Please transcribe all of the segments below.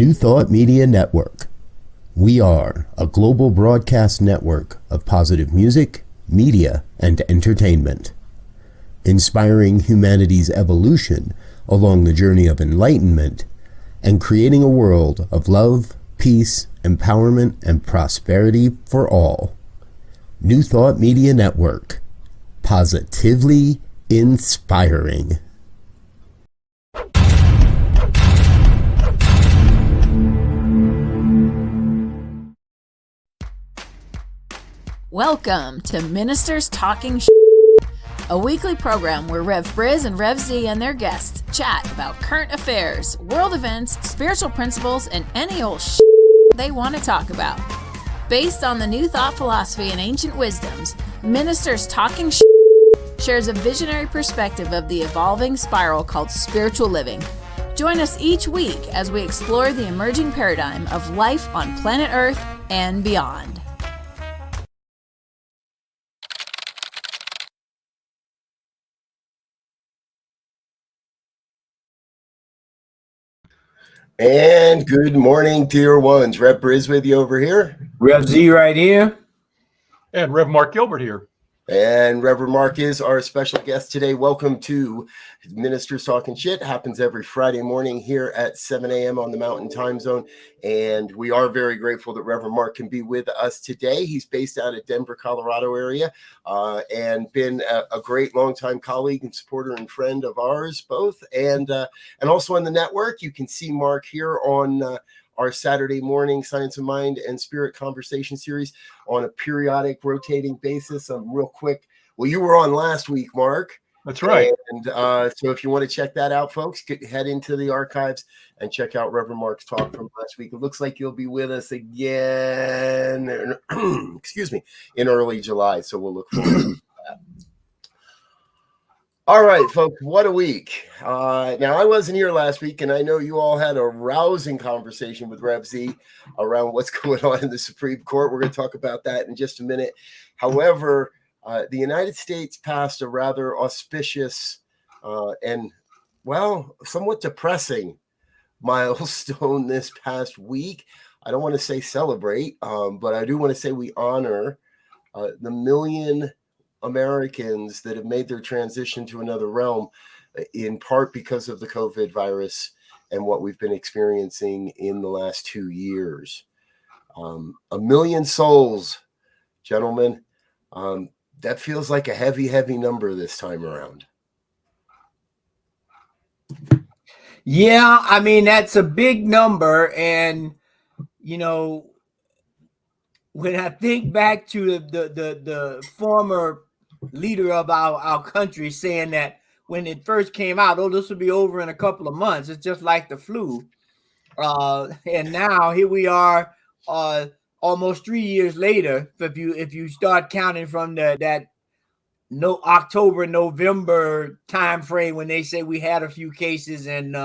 New Thought Media Network. We are a global broadcast network of positive music, media, and entertainment, inspiring humanity's evolution along the journey of enlightenment and creating a world of love, peace, empowerment, and prosperity for all. New Thought Media Network. Positively inspiring. Welcome to Ministers Talking a weekly program where Rev Brz and Rev Z and their guests chat about current affairs, world events, spiritual principles, and any old they want to talk about. Based on the New Thought philosophy and ancient wisdoms, Ministers Talking shares a visionary perspective of the evolving spiral called spiritual living. Join us each week as we explore the emerging paradigm of life on planet Earth and beyond. And good morning, dear ones. Rev Brz with you over here. Rev Z right here. And Rev Gilbert here. And Rev Brz is our special guest today. Welcome to Ministers Talking Shit. Happens every Friday morning here at 7 a.m. on the Mountain Time Zone. And we are very grateful that Rev Brz can be with us today. He's based out of Denver, Colorado area, and been a great longtime colleague and supporter and friend of ours both. And also on the network, you can see Mark here on our Saturday morning Science of Mind and Spirit conversation series on a periodic rotating basis. Real quick. Well, you were on last week, Mark. That's right. And so if you want to check that out, folks, head into the archives and check out Reverend Mark's talk from last week. It looks like you'll be with us again, excuse me, in early July. So we'll look forward to that. All right, folks, what a week. Now, I wasn't here last week, and I know you all had a rousing conversation with Rev Z around what's going on in the Supreme Court. We're going to talk about that in just a minute. However, the United States passed a rather auspicious and, well, somewhat depressing milestone this past week. I don't want to say celebrate, but I do want to say we honor the million Americans that have made their transition to another realm, in part because of the COVID virus and what we've been experiencing in the last 2 years. 1 million souls, gentlemen. That feels like a heavy, heavy number this time around. Yeah, I mean, that's a big number. And, you know, when I think back to the former leader of our country saying that when it first came out, oh, this will be over in a couple of months. It's just like the flu. And now here we are almost 3 years later. If you start counting from that October, November time frame when they say we had a few cases and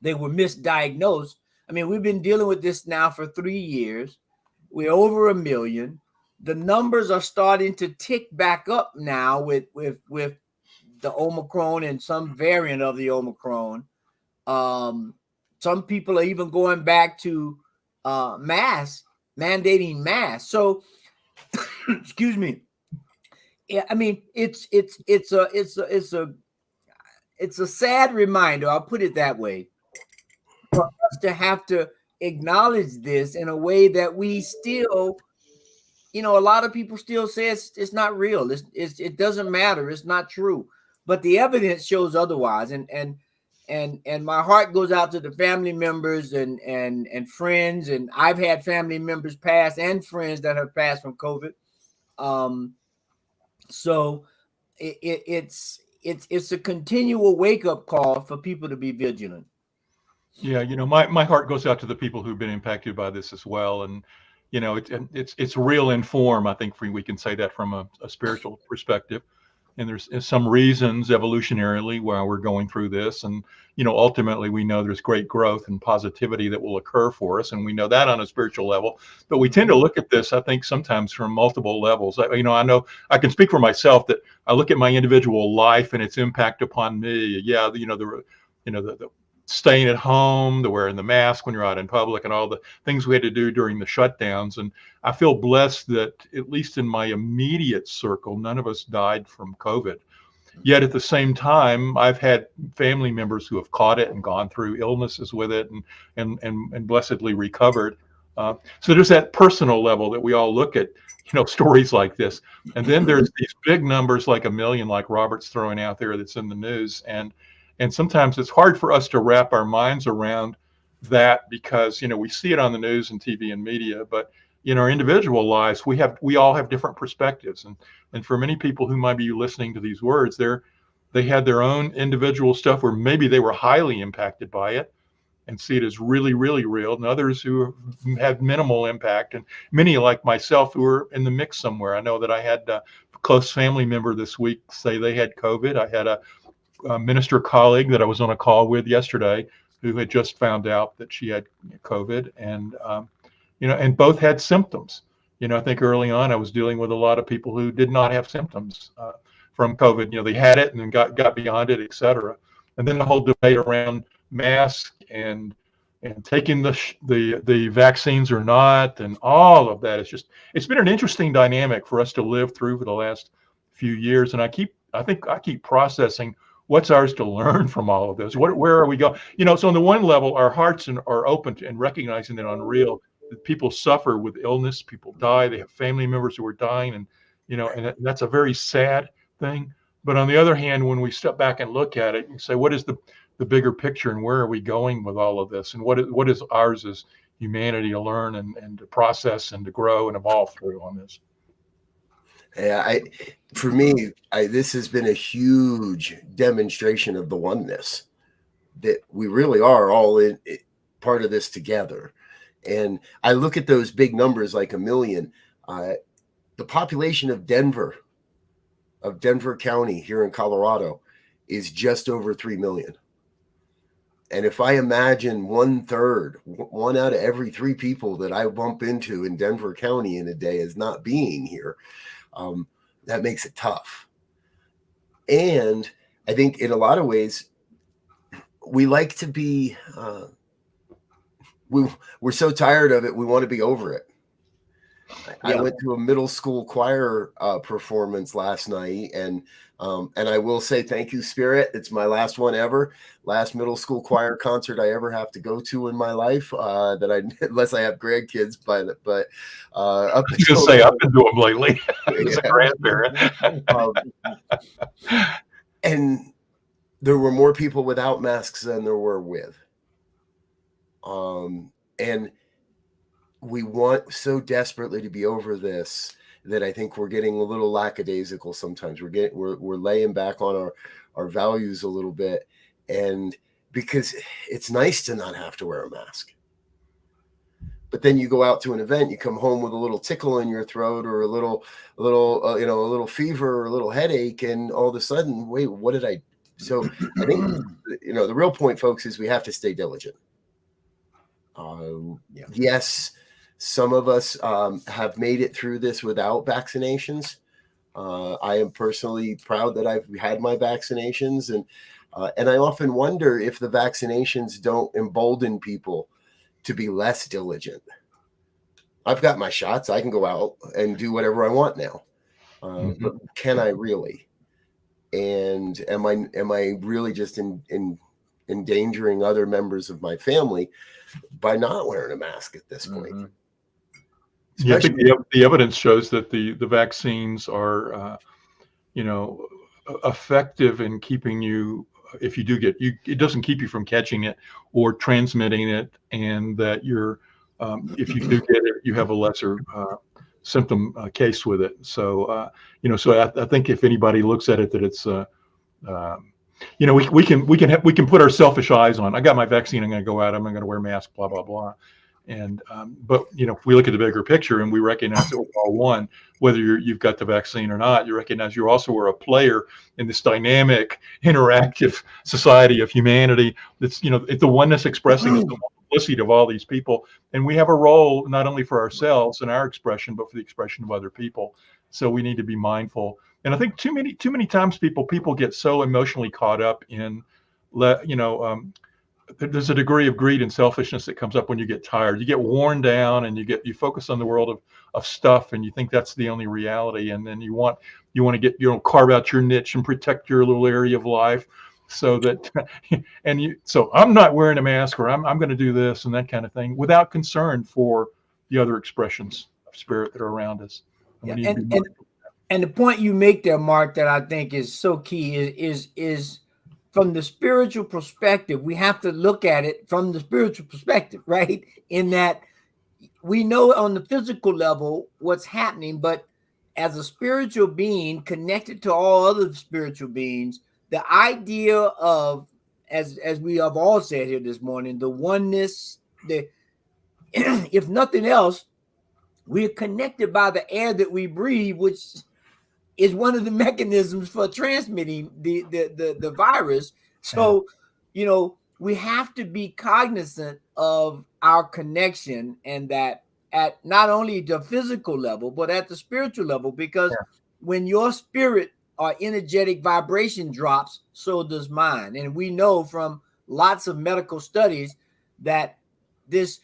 they were misdiagnosed. I mean, we've been dealing with this now for 3 years. We're over 1 million. The numbers are starting to tick back up now with the Omicron and some variant of the Omicron. Some people are even going back to mandating masks. So, excuse me. Yeah, I mean, it's a sad reminder. I'll put it that way, for us to have to acknowledge this in a way that we still, you know, a lot of people still say it's not real. It doesn't matter. It's not true. But the evidence shows otherwise. And my heart goes out to the family members and friends. And I've had family members pass and friends that have passed from COVID. So it's a continual wake-up call for people to be vigilant. Yeah, you know, my heart goes out to the people who've been impacted by this as well. And, you know, it's real in form. I think we can say that from a spiritual perspective. And there's some reasons evolutionarily why we're going through this. And, you know, ultimately we know there's great growth and positivity that will occur for us. And we know that on a spiritual level. But we tend to look at this, I think, sometimes from multiple levels. I know I can speak for myself that I look at my individual life and its impact upon me. Yeah, you know, the staying at home, the wearing the mask when you're out in public, and all the things we had to do during the shutdowns. And I feel blessed that, at least in my immediate circle, none of us died from COVID. Yet at the same time, I've had family members who have caught it and gone through illnesses with it, and blessedly recovered. So there's that personal level that we all look at, stories like this. And then there's these big numbers, like 1 million, like Robert's throwing out there, that's in the news. And sometimes it's hard for us to wrap our minds around that, because, we see it on the news and TV and media, but in our individual lives, we all have different perspectives. And for many people who might be listening to these words, they had their own individual stuff where maybe they were highly impacted by it and see it as really, really real, and others who have minimal impact, and many like myself who are in the mix somewhere. I know that I had a close family member this week say they had COVID. I had a minister colleague that I was on a call with yesterday who had just found out that she had COVID, and and both had symptoms. I think early on I was dealing with a lot of people who did not have symptoms from COVID. They had it and then got beyond it, et cetera. And then the whole debate around masks and taking the vaccines or not, and all of that. It's been an interesting dynamic for us to live through for the last few years. And I think I keep processing what's ours to learn from all of this. Where are we going? So on the one level, our hearts are open to and recognizing that unreal. People suffer with illness, people die, they have family members who are dying, and that's a very sad thing. But on the other hand, when we step back and look at it and say, what is the bigger picture, and where are we going with all of this, and what is ours as humanity to learn and to process and to grow and evolve through on this? Yeah, for me, this has been a huge demonstration of the oneness, that we really are all in part of this together. And I look at those big numbers, like 1 million. The population of Denver County here in Colorado is just over 3 million. And if I imagine 1/3, 1 out of every 3 people that I bump into in Denver County in a day as not being here, that makes it tough. And I think in a lot of ways, we like to be, we're so tired of it, we want to be over it. I went to a middle school choir performance last night, and I will say thank you, Spirit. It's my last one ever, last middle school choir concert I ever have to go to in my life. Unless I have grandkids, but up I was gonna say I've been doing them lately as a grandparent. And there were more people without masks than there were with. And we want so desperately to be over this that I think we're getting a little lackadaisical sometimes. We're laying back on our values a little bit, and because it's nice to not have to wear a mask. But then you go out to an event, you come home with a little tickle in your throat, or a little fever, or a little headache, and all of a sudden, wait, what did I? So I think the real point, folks, is we have to stay diligent. Yes, some of us have made it through this without vaccinations. I am personally proud that I've had my vaccinations, and I often wonder if the vaccinations don't embolden people to be less diligent. I've got my shots. I can go out and do whatever I want now. But can I really? And am I really just endangering other members of my family by not wearing a mask at this point? Yeah, I think the evidence shows that the vaccines are, effective in keeping you, if you do get you, it doesn't keep you from catching it or transmitting it, and that you're, if you do get it, you have a lesser symptom case with it. So, so I think if anybody looks at it, that it's, we can put our selfish eyes on. I got my vaccine. I'm going to go out. I'm going to wear a mask. Blah blah blah. And but if we look at the bigger picture and we recognize that we're all one, whether you've got the vaccine or not, you recognize you also are a player in this dynamic, interactive society of humanity. That's it's the oneness expressing the multiplicity of all these people, and we have a role not only for ourselves and our expression, but for the expression of other people. So we need to be mindful. And I think too many times people get so emotionally caught up in there's a degree of greed and selfishness that comes up when you get tired. You get worn down, and you focus on the world of stuff, and you think that's the only reality. And then you want to get, carve out your niche and protect your little area of life, so that so I'm not wearing a mask, or I'm going to do this and that kind of thing, without concern for the other expressions of spirit that are around us. And we need to be mindful. And the point you make there, Mark, that I think is so key is from the spiritual perspective. We have to look at it from the spiritual perspective, right? In that we know on the physical level what's happening, but as a spiritual being connected to all other spiritual beings, the idea of, as we have all said here this morning, the oneness, if nothing else, we're connected by the air that we breathe, which is one of the mechanisms for transmitting the virus. So, we have to be cognizant of our connection, and that at not only the physical level, but at the spiritual level, because when your spirit or energetic vibration drops, so does mine. And we know from lots of medical studies that this,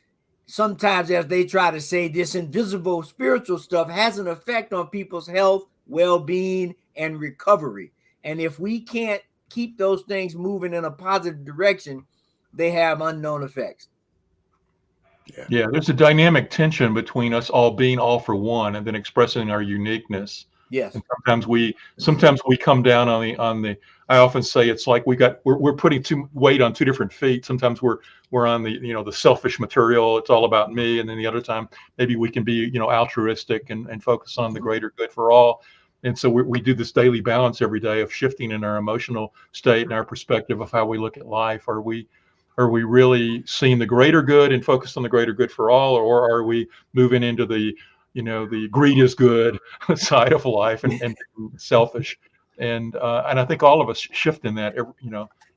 sometimes, as they try to say, this invisible spiritual stuff has an effect on people's health, well-being, and recovery. And if we can't keep those things moving in a positive direction, they have unknown effects. Yeah, there's a dynamic tension between us all being all for one, and then expressing our uniqueness. Yes. And sometimes we come down on the. I often say it's like we're putting too weight on two different feet. Sometimes we're on the the selfish material. It's all about me, and then the other time maybe we can be altruistic and focus on the greater good for all. And so we do this daily balance every day of shifting in our emotional state and our perspective of how we look at life. Are we really seeing the greater good and focused on the greater good for all, or are we moving into the greed is good side of life and selfish? And I think all of us shift in that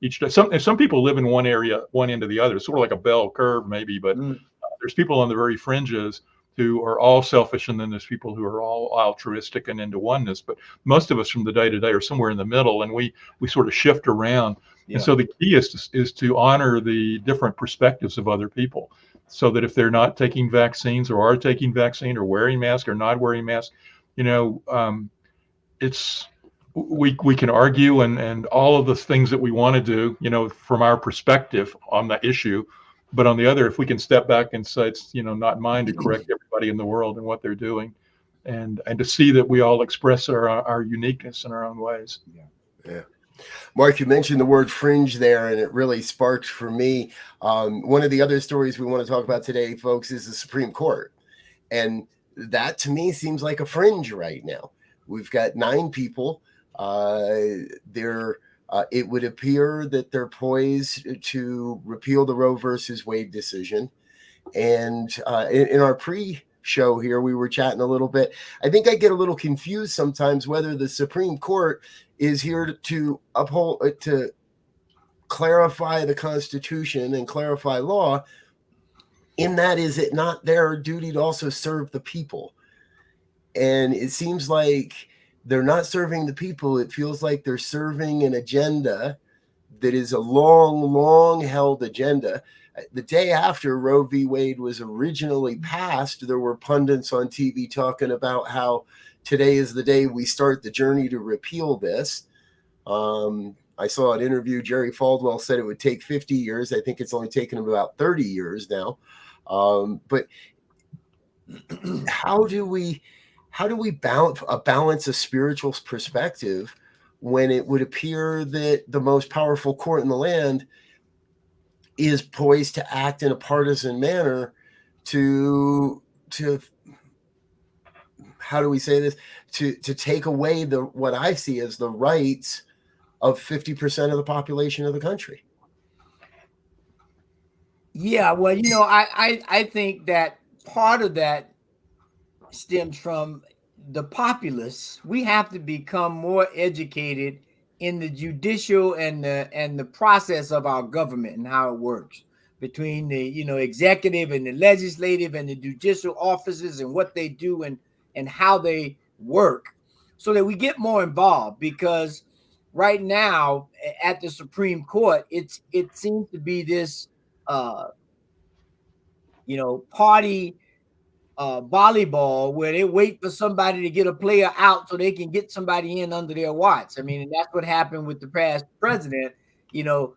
each day. Some people live in one area, one end of the other, sort of like a bell curve maybe, but there's people on the very fringes who are all selfish, and then there's people who are all altruistic and into oneness. But most of us from the day to day are somewhere in the middle, and we sort of shift around. Yeah. And so the key is to honor the different perspectives of other people, so that if they're not taking vaccines, or are taking vaccine, or wearing masks, or not wearing masks, it's we can argue and all of the things that we want to do, from our perspective on the issue. But on the other, if we can step back and say it's not mine to correct everybody in the world and what they're doing, and to see that we all express our uniqueness in our own ways. Yeah. Mark, you mentioned the word fringe there, and it really sparked for me. One of the other stories we want to talk about today, folks, is the Supreme Court. And that to me seems like a fringe right now. We've got 9 people. It would appear that they're poised to repeal the Roe versus Wade decision. And in our pre-show here, we were chatting a little bit. I think I get a little confused sometimes whether the Supreme Court is here to clarify the Constitution and clarify law. In that, is it not their duty to also serve the people? And it seems like they're not serving the people. It feels like they're serving an agenda that is a long held agenda. The day after Roe v. Wade was originally passed, there were pundits on TV talking about how today is the day we start the journey to repeal this. I saw an interview. Jerry Falwell said it would take 50 years. I think it's only taken him about 30 years now. But how do we balance a spiritual perspective when it would appear that the most powerful court in the land is poised to act in a partisan manner to how do we say this, to take away what I see as the rights of 50% of the population of the country? Yeah, well, I think that part of that stems from the populace. We have to become more educated in the judicial and the process of our government and how it works between the executive and the legislative and the judicial offices and what they do and how they work, so that we get more involved. Because right now at the Supreme Court, it seems to be this, party volleyball where they wait for somebody to get a player out so they can get somebody in under their watch. I mean, and that's what happened with the past president. When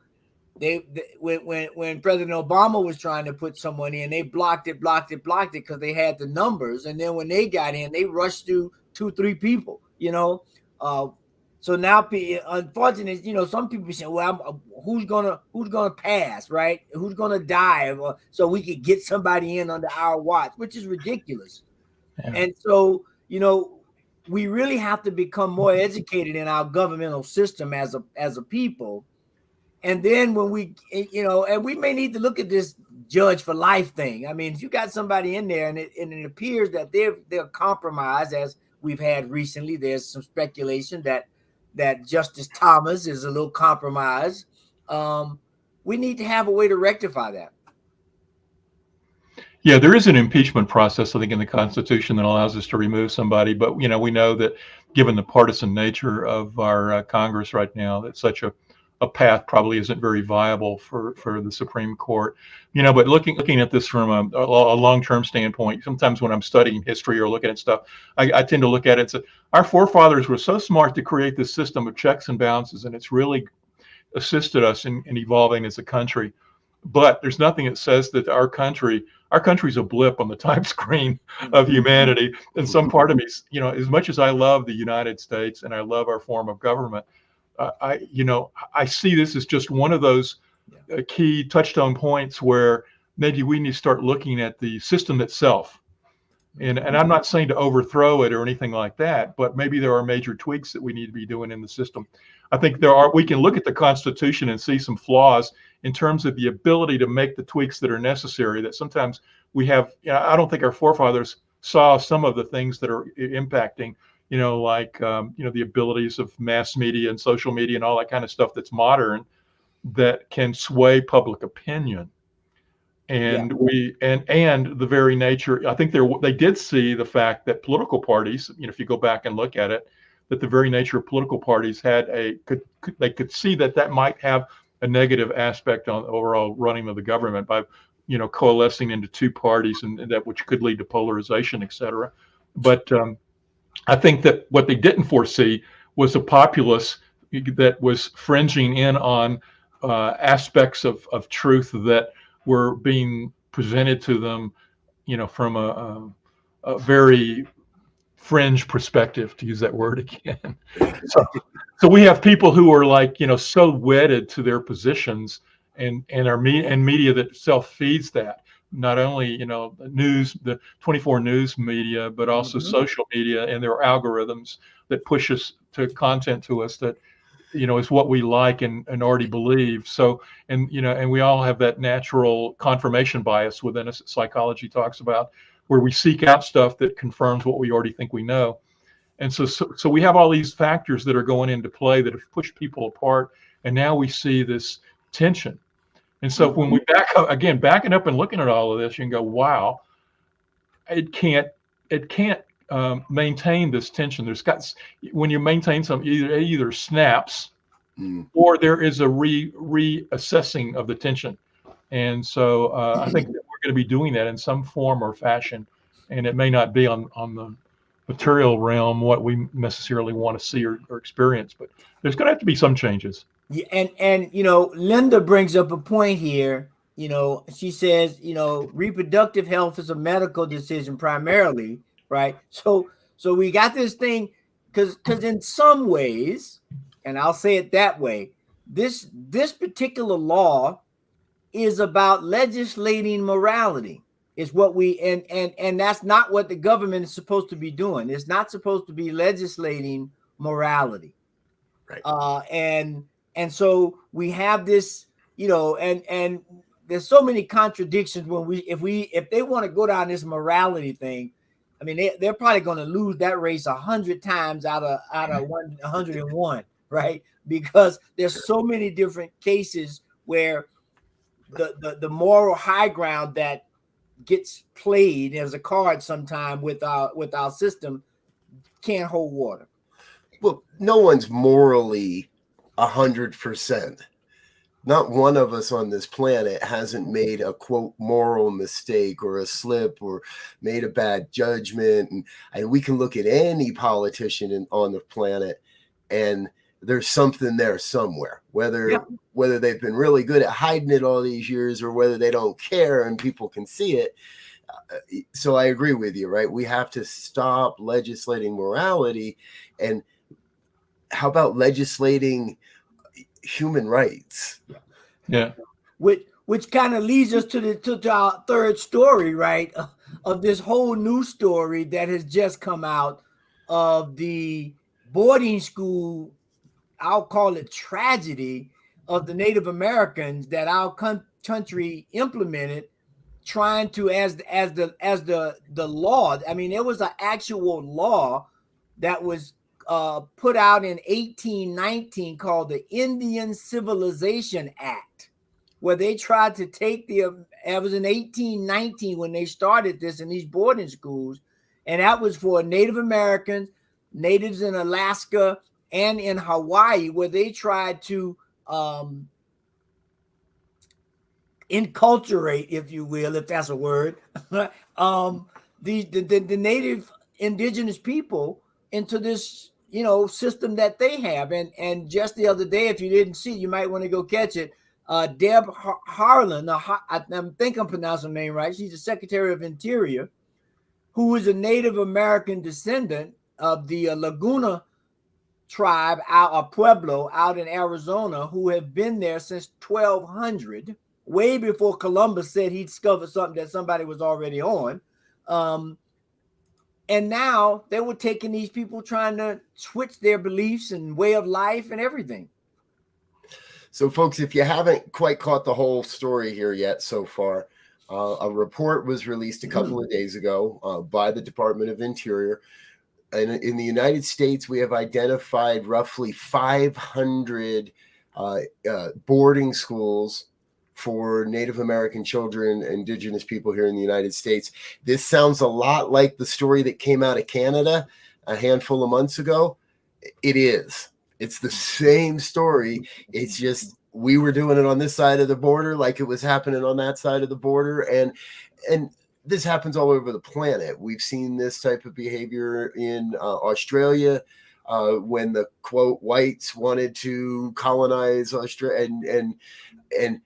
President Obama was trying to put someone in, they blocked it because they had the numbers. And then when they got in, they rushed through 2-3 people, so now, unfortunately, some people say, well, who's gonna pass, right? Who's gonna die so we could get somebody in under our watch, which is ridiculous. Yeah. And so, we really have to become more educated in our governmental system as a people. And then when we, and we may need to look at this judge for life thing. I mean, if you got somebody in there and it appears that they're compromised, as we've had recently, there's some speculation that Justice Thomas is a little compromised. We need to have a way to rectify that. Yeah, there is an impeachment process, I think, in the Constitution that allows us to remove somebody. But, we know that given the partisan nature of our Congress right now, that such a path probably isn't very viable for the Supreme Court. But looking at this from a long-term standpoint, sometimes when I'm studying history or looking at stuff, I tend to look at it and say, our forefathers were so smart to create this system of checks and balances, and it's really assisted us in evolving as a country. But there's nothing that says that our country's a blip on the time screen of humanity. And some part of me, as much as I love the United States and I love our form of government, I see this as just one of those key touchstone points where maybe we need to start looking at the system itself. And I'm not saying to overthrow it or anything like that, but maybe there are major tweaks that we need to be doing in the system. I think we can look at the Constitution and see some flaws in terms of the ability to make the tweaks that are necessary, that sometimes we have. I don't think our forefathers saw some of the things that are impacting, the abilities of mass media and social media and all that kind of stuff that's modern, that can sway public opinion. And and the very nature, I think they did see the fact that political parties, if you go back and look at it, that the very nature of political parties they could see that might have a negative aspect on the overall running of the government by, coalescing into two parties, and that which could lead to polarization, et cetera. But I think that what they didn't foresee was a populace that was fringing in on aspects of truth that were being presented to them, from a very fringe perspective, to use that word again. So we have people who are so wedded to their positions, and media that self feeds that. Not only, the 24 news media, but also social media and their algorithms that push us to content to us that, is what we like and already believe. So, and we all have that natural confirmation bias within us that psychology talks about, where we seek out stuff that confirms what we already think we know. And so we have all these factors that are going into play that have pushed people apart. And now we see this tension. And so when we backing up and looking at all of this, you can go, wow, it can't maintain this tension. When you maintain something, either snaps or there is a reassessing of the tension. And so I think that we're going to be doing that in some form or fashion. And it may not be on the material realm what we necessarily want to see or experience, but there's going to have to be some changes. Yeah, and Linda brings up a point here. She says, reproductive health is a medical decision primarily, right? So we got this thing because in some ways, and I'll say it that way, this particular law is about legislating morality. Is what we and that's not what the government is supposed to be doing. It's not supposed to be legislating morality, right? And so we have this, and there's so many contradictions when if they want to go down this morality thing. I mean, they're probably going to lose that race 100 times out of 101, right? Because there's so many different cases where the moral high ground that gets played as a card sometime with our system can't hold water. Well, no one's morally 100%. Not one of us on this planet hasn't made a quote moral mistake or a slip or made a bad judgment. And we can look at any politician on the planet, and there's something there somewhere, whether they've been really good at hiding it all these years or whether they don't care and people can see it. So I agree with you, right? We have to stop legislating morality. And how about legislating human rights? Yeah. Which kind of leads us to our third story, right? Of this whole new story that has just come out of the boarding school, I'll call it tragedy, of the Native Americans that our country implemented, trying to as the law. I mean, there was an actual law that was put out in 1819 called the Indian Civilization Act, where they tried to take it was in 1819 when they started this in these boarding schools, and that was for Native Americans, natives in Alaska and in Hawaii, where they tried to inculturate, if you will, if that's a word, the native indigenous people into this, system that they have. And just the other day, if you didn't see it, you might want to go catch it. Deb Harlan, I think I'm pronouncing her name right. She's the Secretary of Interior, who is a Native American descendant of the Laguna tribe, a Pueblo out in Arizona, who have been there since 1200, way before Columbus said he discovered something that somebody was already on. And now they were taking these people, trying to switch their beliefs and way of life and everything. So, folks, if you haven't quite caught the whole story here yet so far, a report was released a couple of days ago by the Department of Interior. And in the United States, we have identified roughly 500 boarding schools for Native American children, indigenous people here in the United States. This sounds a lot like the story that came out of Canada a handful of months ago. It is. It's the same story. It's just we were doing it on this side of the border like it was happening on that side of the border. And this happens all over the planet. We've seen this type of behavior in Australia when the quote whites wanted to colonize Australia, and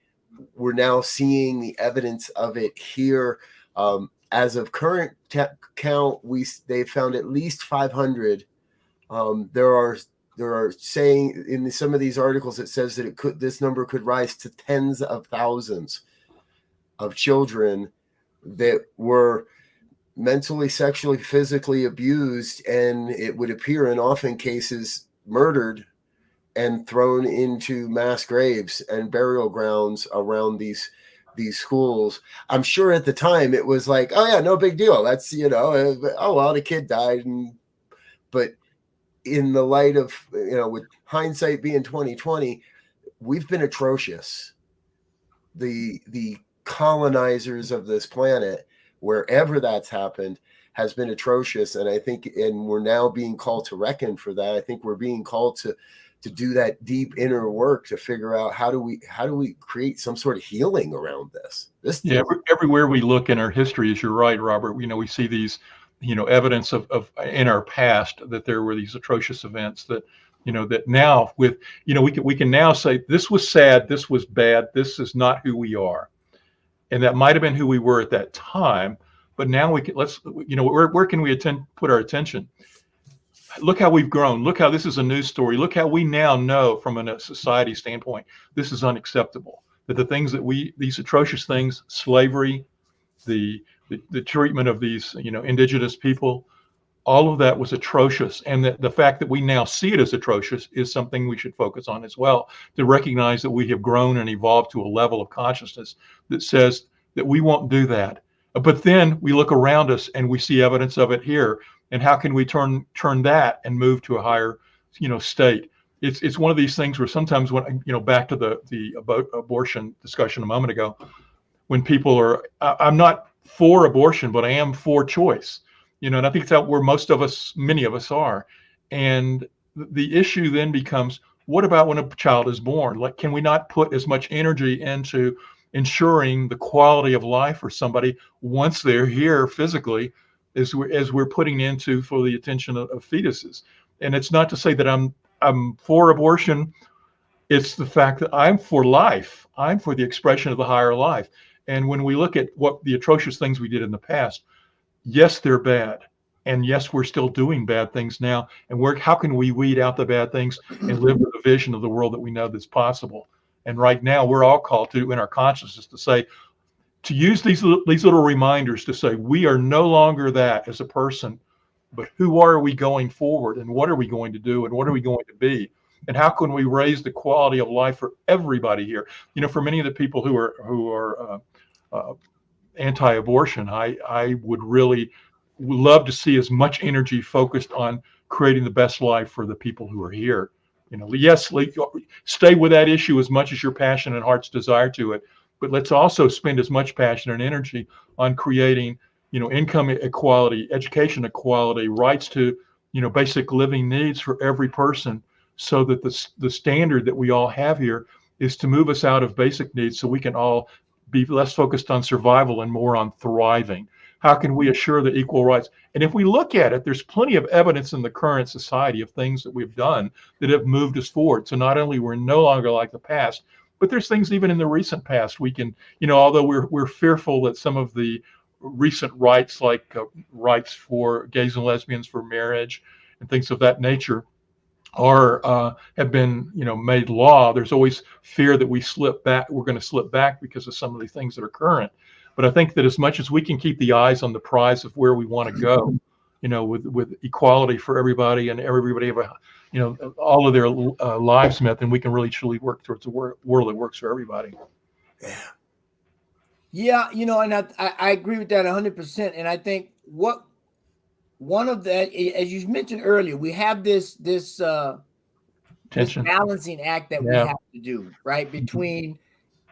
we're now seeing the evidence of it here. As of current count, they've found at least 500. There are saying in some of these articles, it says that this number could rise to tens of thousands of children that were mentally, sexually, physically abused, and it would appear in often cases murdered and thrown into mass graves and burial grounds around these schools. I'm sure at the time it was like, oh yeah, no big deal. That's, oh well, the kid died. But in the light of, with hindsight being 2020, we've been atrocious. The colonizers of this planet, wherever that's happened, has been atrocious. And I think, and we're now being called to reckon for that. I think we're being called to do that deep inner work to figure out how do we create some sort of healing around this. Everywhere we look in our history, as you're right, Robert, we see these, evidence of in our past that there were these atrocious events that, that now with, we can now say this was sad, this was bad, this is not who we are. And that might've been who we were at that time, but now where can we put our attention? Look how we've grown. Look how this is a news story. Look how we now know from a society standpoint, this is unacceptable. That the things that these atrocious things, slavery, the treatment of these, indigenous people, all of that was atrocious. And that the fact that we now see it as atrocious is something we should focus on as well, to recognize that we have grown and evolved to a level of consciousness that says that we won't do that. But then we look around us and we see evidence of it here. And how can we turn that and move to a higher, state? It's one of these things where sometimes when, back to the abortion discussion a moment ago, when people are, I'm not for abortion, but I am for choice, and I think that's where many of us are. And the issue then becomes, What about when a child is born? Like, can we not put as much energy into ensuring the quality of life for somebody once they're here physically as we're putting into for the attention of fetuses? And it's not to say that I'm for abortion. It's the fact that I'm for life. I'm for the expression of the higher life. And when we look at what the atrocious things we did in the past, yes, they're bad. And yes, we're still doing bad things now. And how can we weed out the bad things and live with the vision of the world that we know that's possible? And right now, we're all called to, in our consciousness, to use these little reminders to say, we are no longer that as a person, but who are we going forward, and what are we going to do, and what are we going to be? And how can we raise the quality of life for everybody here? For many of the people who are anti-abortion, I would really love to see as much energy focused on creating the best life for the people who are here. Yes, stay with that issue as much as your passion and heart's desire to it, but let's also spend as much passion and energy on creating, income equality, education equality, rights to, basic living needs for every person, so that the standard that we all have here is to move us out of basic needs so we can all be less focused on survival and more on thriving. How can we assure the equal rights? And if we look at it, there's plenty of evidence in the current society of things that we've done that have moved us forward. So not only we're no longer like the past, but there's things even in the recent past we can, although we're fearful that some of the recent rights, like rights for gays and lesbians for marriage and things of that nature, have been made law. There's always fear that we're going to slip back because of some of the things that are current. But I think that as much as we can keep the eyes on the prize of where we want to go, with equality for everybody, and everybody have all of their lives met, then we can really truly work towards a world that works for everybody. Yeah, and I agree with that 100%. And I think one of the, as you mentioned earlier, we have this balancing act that we have to do, right, between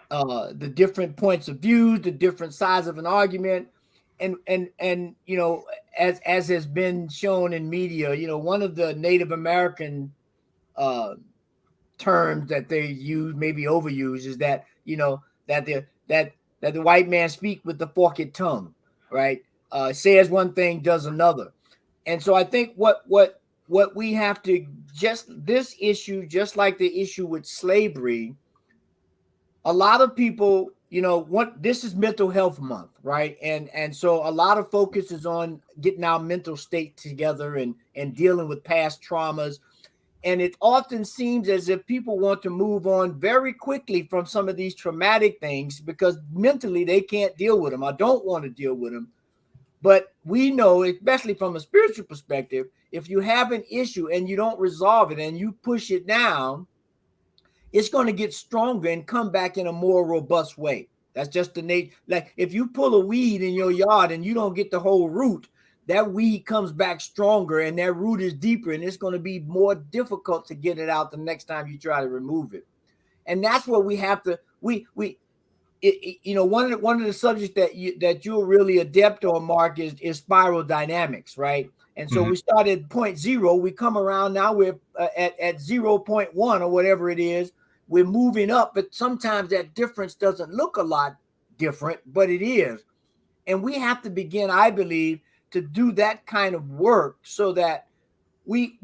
the different points of view, the different sides of an argument, and as has been shown in media, one of the Native American terms that they use, maybe overuse, is that that the white man speak with the forked tongue, right? Says one thing, does another. And so I think what we have to, this issue, just like the issue with slavery, a lot of people, this is mental health month, right? And so a lot of focus is on getting our mental state together and dealing with past traumas. And it often seems as if people want to move on very quickly from some of these traumatic things because mentally they can't deal with them. I don't want to deal with them. But we know, especially from a spiritual perspective, if you have an issue and you don't resolve it and you push it down, it's going to get stronger and come back in a more robust way. That's just the nature. Like if you pull a weed in your yard and you don't get the whole root, that weed comes back stronger and that root is deeper, and it's going to be more difficult to get it out the next time you try to remove it. And that's what we have to, one of the subjects that you're really adept on, Mark, is spiral dynamics, right? And so we started at 0.0, we come around now, we're at 0.1 or whatever it is. We're moving up, but sometimes that difference doesn't look a lot different, but it is. And we have to begin, I believe, to do that kind of work so that we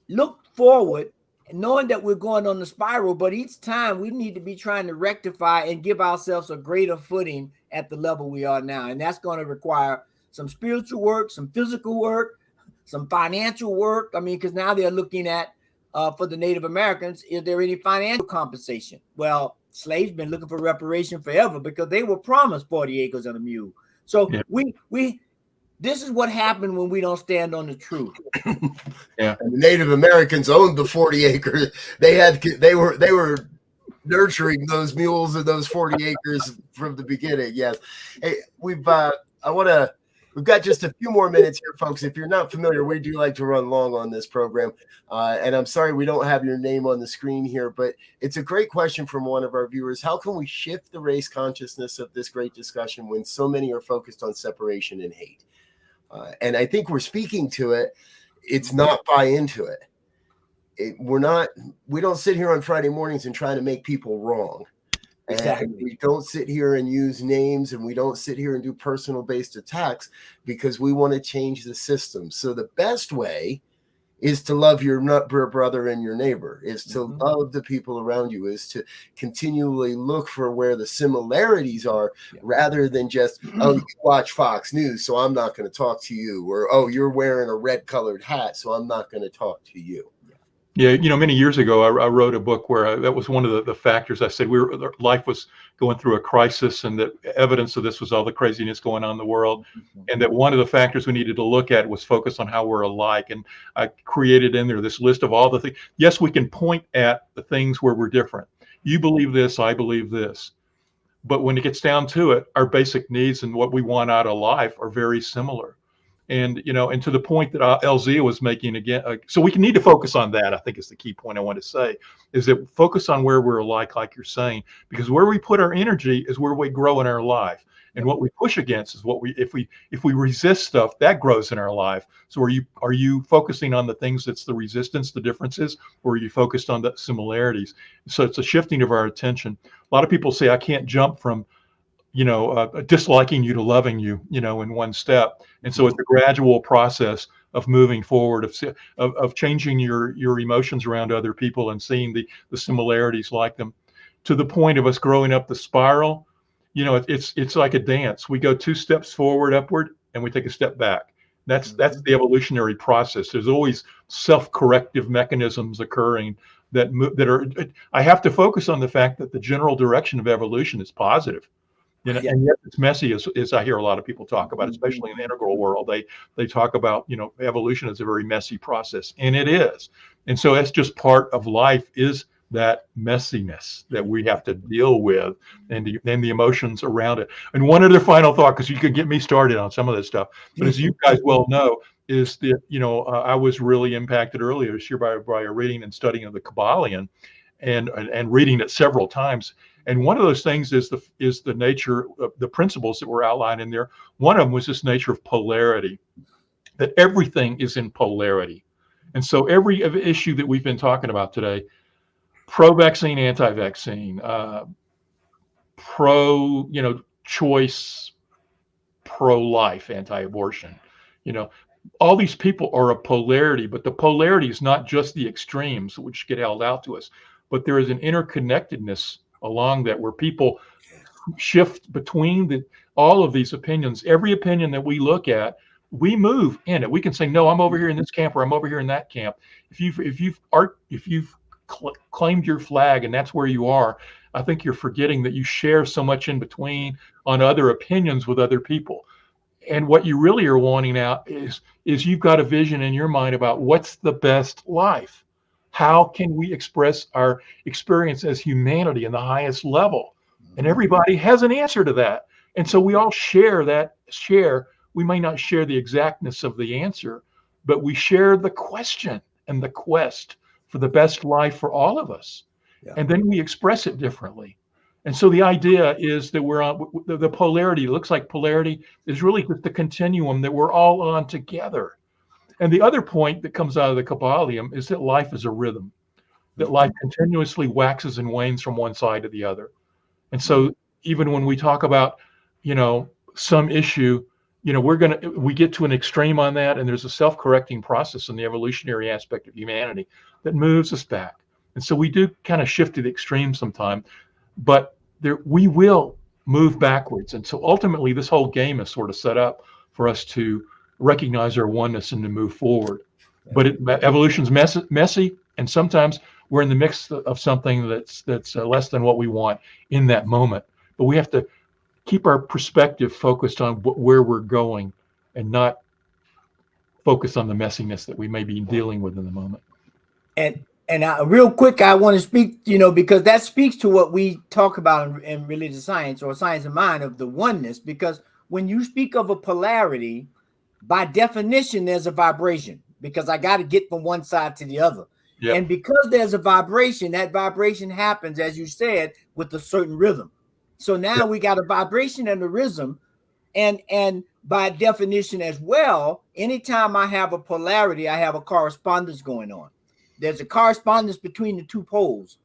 look forward, knowing that we're going on the spiral, but each time we need to be trying to rectify and give ourselves a greater footing at the level we are now. And that's going to require some spiritual work, some physical work, some financial work. I mean, because now they're looking at, for the Native Americans, is there any financial compensation? Well, slaves been looking for reparation forever because they were promised 40 acres and a mule. So this is what happened when we don't stand on the truth. Yeah, and the Native Americans owned the 40 acres. They were nurturing those mules and those 40 acres from the beginning. Yes. Hey, we've got just a few more minutes here, folks. If you're not familiar, we do like to run long on this program. And I'm sorry we don't have your name on the screen here, but it's a great question from one of our viewers. How can we shift the race consciousness of this great discussion when so many are focused on separation and hate? And I think we're speaking to it. It's not buy into it. we don't sit here on Friday mornings and try to make people wrong. Exactly. And we don't sit here and use names, and we don't sit here and do personal based attacks, because we want to change the system. So the best way is to love your brother and your neighbor, is to love the people around you, is to continually look for where the similarities are, rather than just, oh, you watch Fox News, so I'm not going to talk to you, or, oh, you're wearing a red colored hat, so I'm not going to talk to you. Yeah, many years ago, I wrote a book where that was one of the factors. I said life was going through a crisis, and that evidence of this was all the craziness going on in the world, and that one of the factors we needed to look at was focus on how we're alike. And I created in there this list of all the things. Yes, we can point at the things where we're different. You believe this, I believe this. But when it gets down to it, our basic needs and what we want out of life are very similar. And, and to the point that LZ was making again, so we need to focus on that, I think is the key point I want to say, is that focus on where we're alike, like you're saying, because where we put our energy is where we grow in our life. And what we push against is if we resist stuff, that grows in our life. So are you focusing on the things that's the resistance, the differences, or are you focused on the similarities? So it's a shifting of our attention. A lot of people say, I can't jump from disliking you to loving you, in one step. And so it's a gradual process of moving forward, of changing your emotions around other people and seeing the similarities like them, to the point of us growing up the spiral. It's like a dance. We go 2 steps forward, upward, and we take a step back. That's the evolutionary process. There's always self-corrective mechanisms occurring that are. I have to focus on the fact that the general direction of evolution is positive. And yet it's messy, as I hear a lot of people talk about, especially in the integral world. They talk about, evolution is a very messy process, and it is. And so that's just part of life, is that messiness that we have to deal with, and the emotions around it. And one other final thought, because you could get me started on some of this stuff, but as you guys well know, is that, I was really impacted earlier this year by a reading and studying of the Kabbalion, and reading it several times. And one of those things is the nature of the principles that were outlined in there. One of them was this nature of polarity, that everything is in polarity. And so every issue that we've been talking about today, pro-vaccine, anti-vaccine, pro-choice, pro-life, anti-abortion, all these people are a polarity, but the polarity is not just the extremes which get held out to us, but there is an interconnectedness along that, where people shift between all of these opinions. Every opinion that we look at, we move in it. We can say, no, I'm over here in this camp, or I'm over here in that camp. If you've claimed your flag and that's where you are, I think you're forgetting that you share so much in between on other opinions with other people. And what you really are wanting out is you've got a vision in your mind about what's the best life. How can we express our experience as humanity in the highest level? And everybody has an answer to that. And so we all share. We may not share the exactness of the answer, but we share the question and the quest for the best life for all of us. Yeah. And then we express it differently. And so the idea is that we're on the polarity. It looks like polarity is really just the continuum that we're all on together. And the other point that comes out of the Kabbalion is that life is a rhythm, that life continuously waxes and wanes from one side to the other. And so even when we talk about, some issue, we get to an extreme on that, and there's a self-correcting process in the evolutionary aspect of humanity that moves us back. And so we do kind of shift to the extreme sometime, but we will move backwards. And so ultimately this whole game is sort of set up for us to recognize our oneness and to move forward. But evolution's messy, and sometimes we're in the mix of something that's less than what we want in that moment. But we have to keep our perspective focused on where we're going, and not focus on the messiness that we may be dealing with in the moment. And real quick, I want to speak, because that speaks to what we talk about in religious science, or science of mind, of the oneness. Because when you speak of a polarity, by definition, there's a vibration, because I got to get from one side to the other. Yep. And because there's a vibration, that vibration happens, as you said, with a certain rhythm. So now we got a vibration and a rhythm. And by definition as well, anytime I have a polarity, I have a correspondence going on. there's a correspondence between the two poles.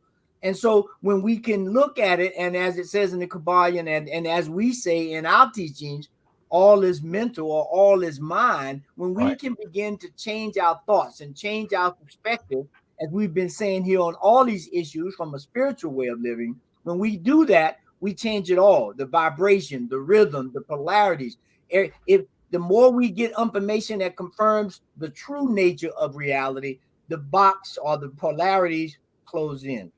And so when we can look at it, and as it says in the Kabbalion, and as we say in our teachings, all is mental or all is mind, when we can begin to change our thoughts and change our perspective, as we've been saying here on all these issues from a spiritual way of living, when we do that, we change it all, the vibration, the rhythm, the polarities. If the more we get information that confirms the true nature of reality, the box or the polarities close in.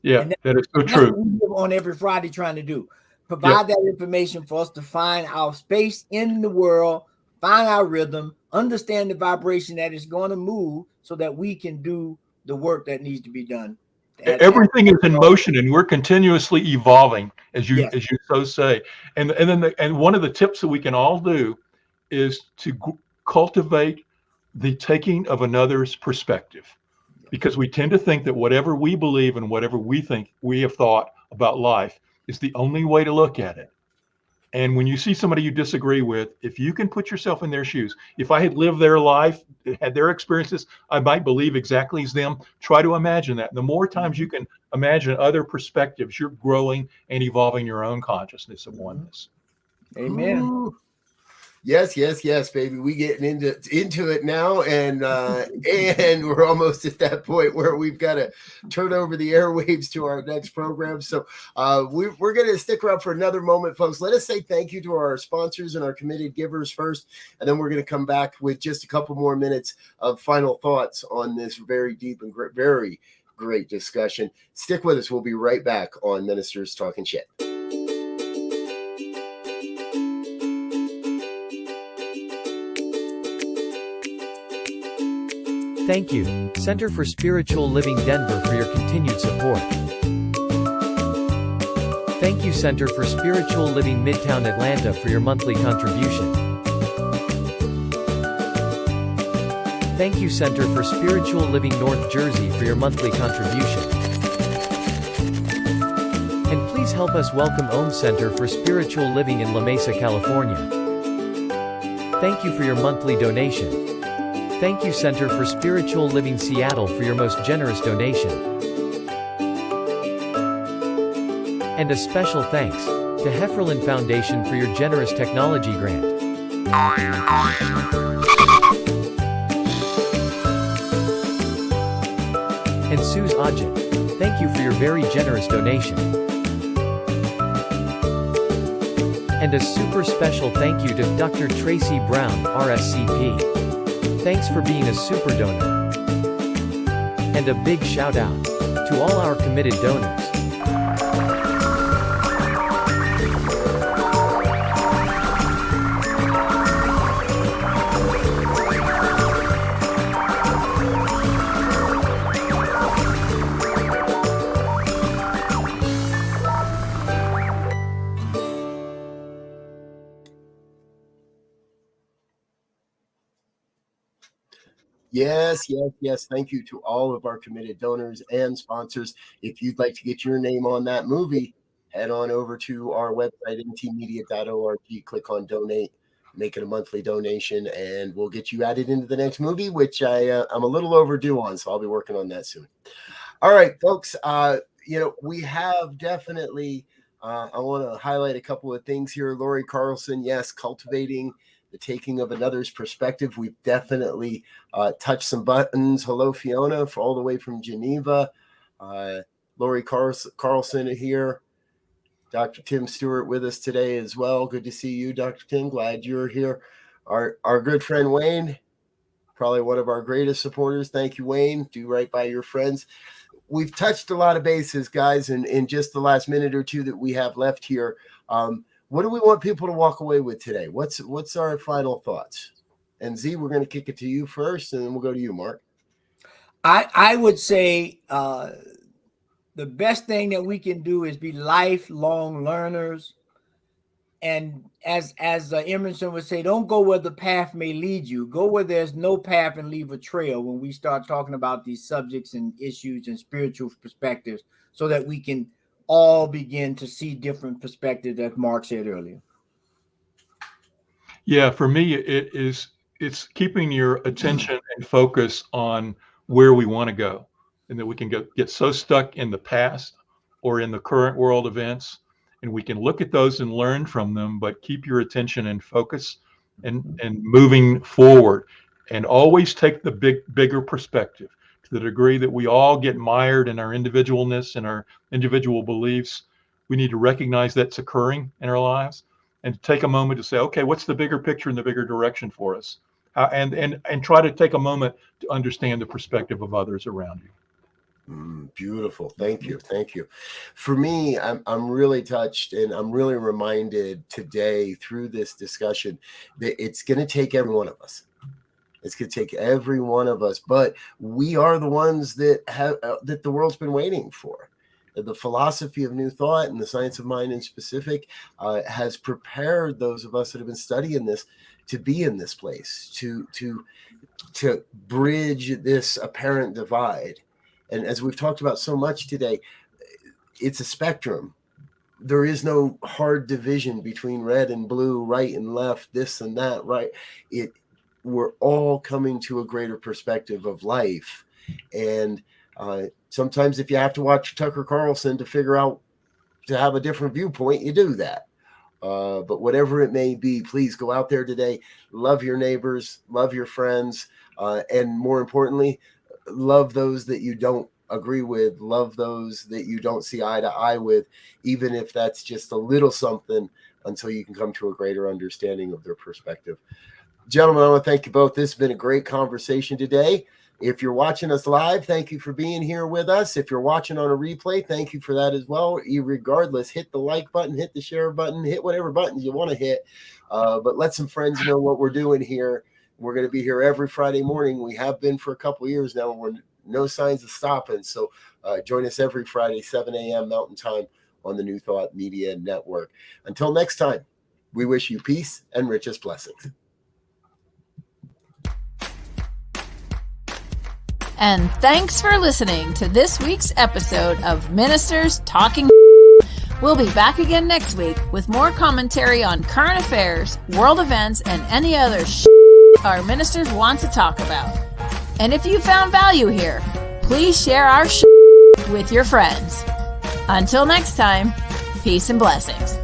Yeah, that is so that's true. what we live on every Friday trying to do. Provide that information for us to find our space in the world, find our rhythm, understand the vibration that is going to move so that we can do the work that needs to be done. Everything is in motion, and we're continuously evolving, as you so say. And one of the tips that we can all do is to cultivate the taking of another's perspective, because we tend to think that whatever we believe and whatever we think we have thought about life is the only way to look at it. And when you see somebody you disagree with, if you can put yourself in their shoes, if I had lived their life, had their experiences, I might believe exactly as them. Try to imagine that. The more times you can imagine other perspectives, you're growing and evolving your own consciousness of oneness. Amen. Ooh. Yes, baby. We getting into it now, and we're almost at that point where we've got to turn over the airwaves to our next program. So we're going to stick around for another moment, folks. Let us say thank you to our sponsors and our committed givers first, and then we're going to come back with just a couple more minutes of final thoughts on this very deep and very great discussion. Stick with us. We'll be right back on Ministers Talking Shit. Thank you, Center for Spiritual Living Denver, for your continued support. Thank you, Center for Spiritual Living Midtown Atlanta, for your monthly contribution. Thank you, Center for Spiritual Living North Jersey, for your monthly contribution. And please help us welcome Om Center for Spiritual Living in La Mesa, California. Thank you for your monthly donation. Thank you, Center for Spiritual Living Seattle, for your most generous donation. And a special thanks to Hefferlin Foundation for your generous technology grant. And Suze Ajit, thank you for your very generous donation. And a super special thank you to Dr. Tracy Brown, RSCP. Thanks for being a super donor. And a big shout out to all our committed donors. Yes. Thank you to all of our committed donors and sponsors. If you'd like to get your name on that movie, head on over to our website, ntmedia.org. Click on donate, make it a monthly donation, and we'll get you added into the next movie, which I'm a little overdue on, so I'll be working on that soon. All right, folks. We have definitely, I want to highlight a couple of things here. Lori Carlson, yes, cultivating the taking of another's perspective. We've definitely touched some buttons. Hello, Fiona, all the way from Geneva. Lori Carlson here. Dr. Tim Stewart with us today as well. Good to see you, Dr. Tim. Glad you're here. Our good friend Wayne, probably one of our greatest supporters. Thank you, Wayne. Do right by your friends. We've touched a lot of bases, guys, in just the last minute or two that we have left here. What do we want people to walk away with today? What's our final thoughts? And Z, we're going to kick it to you first, and then we'll go to you, Mark. I would say the best thing that we can do is be lifelong learners. And as Emerson would say, don't go where the path may lead you. Go where there's no path and leave a trail when we start talking about these subjects and issues and spiritual perspectives, so that we can all begin to see different perspectives, as Mark said earlier. Yeah, for me, it's keeping your attention and focus on where we want to go, and that we can get so stuck in the past or in the current world events, and we can look at those and learn from them, but keep your attention and focus and moving forward, and always take the bigger perspective. To the degree that we all get mired in our individualness and our individual beliefs, we need to recognize that's occurring in our lives and take a moment to say, okay, what's the bigger picture and the bigger direction for us? And try to take a moment to understand the perspective of others around you. Beautiful. Thank you. For me, I'm really touched, and I'm really reminded today through this discussion that it's going to take every one of us. It's going to take every one of us, but we are the ones that have that the world's been waiting for. The philosophy of New Thought and the science of mind in specific has prepared those of us that have been studying this to be in this place, to bridge this apparent divide. And as we've talked about so much today, it's a spectrum. There is no hard division between red and blue, right and left, this and that, right? We're all coming to a greater perspective of life. And sometimes if you have to watch Tucker Carlson to figure out, to have a different viewpoint, you do that. But whatever it may be, please go out there today, love your neighbors, love your friends, and more importantly, love those that you don't agree with, love those that you don't see eye to eye with, even if that's just a little something, until you can come to a greater understanding of their perspective. Gentlemen, I want to thank you both. This has been a great conversation today. If you're watching us live, thank you for being here with us. If you're watching on a replay, thank you for that as well. Regardless, hit the like button, hit the share button, hit whatever buttons you want to hit. But let some friends know what we're doing here. We're going to be here every Friday morning. We have been for a couple of years now. We're no signs of stopping. So join us every Friday, 7 a.m. Mountain Time on the New Thought Media Network. Until next time, we wish you peace and richest blessings. And thanks for listening to this week's episode of Ministers Talking. We'll be back again next week with more commentary on current affairs, world events, and any other our ministers want to talk about. And if you found value here, please share our with your friends. Until next time, peace and blessings.